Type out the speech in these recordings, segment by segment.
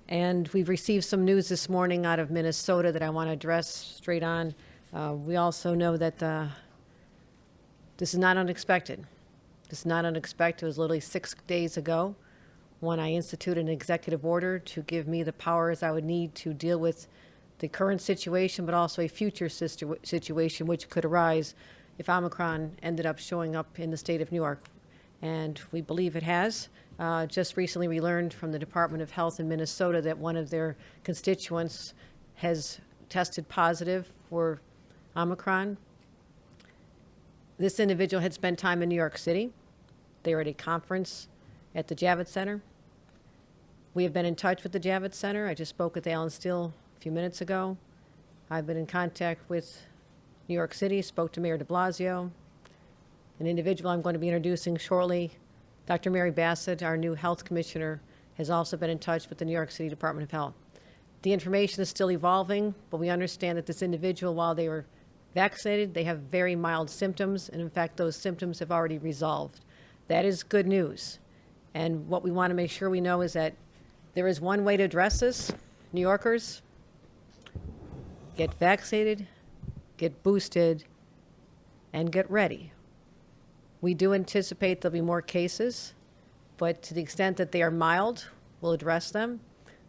And we've received some news this morning out of Minnesota that I want to address straight on. We also know that this is not unexpected. This is not unexpected. It was literally 6 days ago when I instituted an executive order to give me the powers I would need to deal with the current situation, but also a future situation which could arise if Omicron ended up showing up in the state of New York. And we believe it has. Just recently we learned from the Department of Health in Minnesota that one of their constituents has tested positive for Omicron. This individual had spent time in New York City. They were at a conference at the Javits Center. We have been in touch with the Javits Center. I just spoke with Alan Steele a few minutes ago. I've been in contact with New York City, spoke to Mayor de Blasio. An individual I'm going to be introducing shortly, Dr. Mary Bassett, our new health commissioner, has also been in touch with the New York City Department of Health. The information is still evolving, but we understand that this individual, while they were vaccinated, they have very mild symptoms, and in fact, those symptoms have already resolved. That is good news. And what we want to make sure we know is that there is one way to address this. New Yorkers, get vaccinated, get boosted, and get ready. We do anticipate there'll be more cases, but to the extent that they are mild, we'll address them.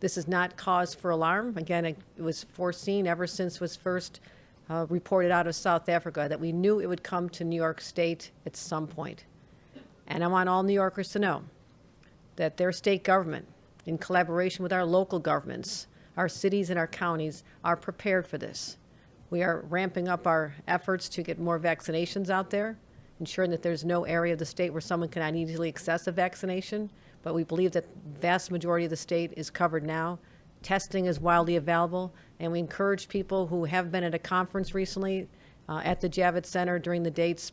This is not cause for alarm. Again, it was foreseen ever since it was first reported out of South Africa that we knew it would come to New York State at some point. And I want all New Yorkers to know that their state government, in collaboration with our local governments, our cities and our counties, are prepared for this. We are ramping up our efforts to get more vaccinations out there, ensuring that there's no area of the state where someone cannot easily access a vaccination. But we believe that the vast majority of the state is covered now. Testing is widely available, and we encourage people who have been at a conference recently at the Javits Center during the dates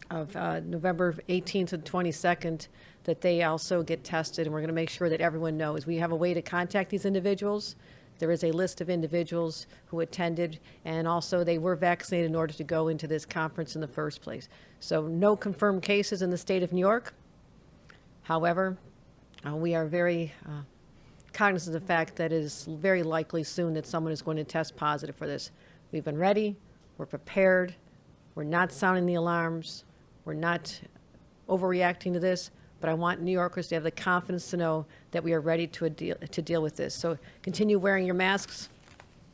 of November 18th and 22nd that they also get tested, and we're going to make sure that everyone knows. We have a way to contact these individuals. There is a list of individuals who attended, and also they were vaccinated in order to go into this conference in the first place. So no confirmed cases in the state of New York. However, we are very cognizant of the fact that it is very likely soon that someone is going to test positive for this. We've been ready, we're prepared, we're not sounding the alarms, we're not overreacting to this, but I want New Yorkers to have the confidence to know that we are ready to deal with this. So continue wearing your masks.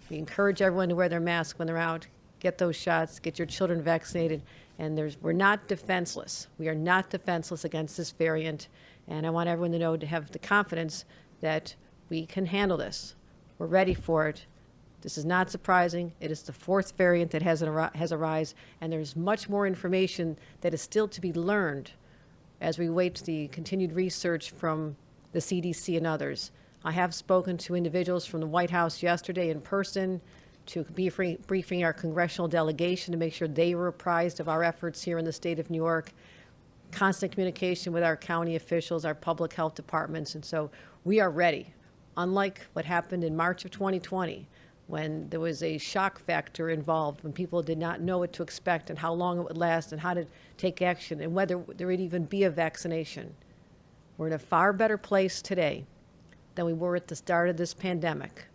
We encourage everyone to wear their mask when they're out. Get those shots, get your children vaccinated, and we're not defenseless. We are not defenseless against this variant, and I want everyone to know, to have the confidence that we can handle this. We're ready for it. This is not surprising. It is the fourth variant that has arisen, and there's much more information that is still to be learned as we wait the continued research from the CDC and others. I have spoken to individuals from the White House yesterday in person to be briefing our congressional delegation to make sure they were apprised of our efforts here in the state of New York. Constant communication with our county officials, our public health departments, and so we are ready. Unlike what happened in March of 2020, when there was a shock factor involved, when people did not know what to expect and how long it would last and how to take action and whether there would even be a vaccination. We're in a far better place today than we were at the start of this pandemic.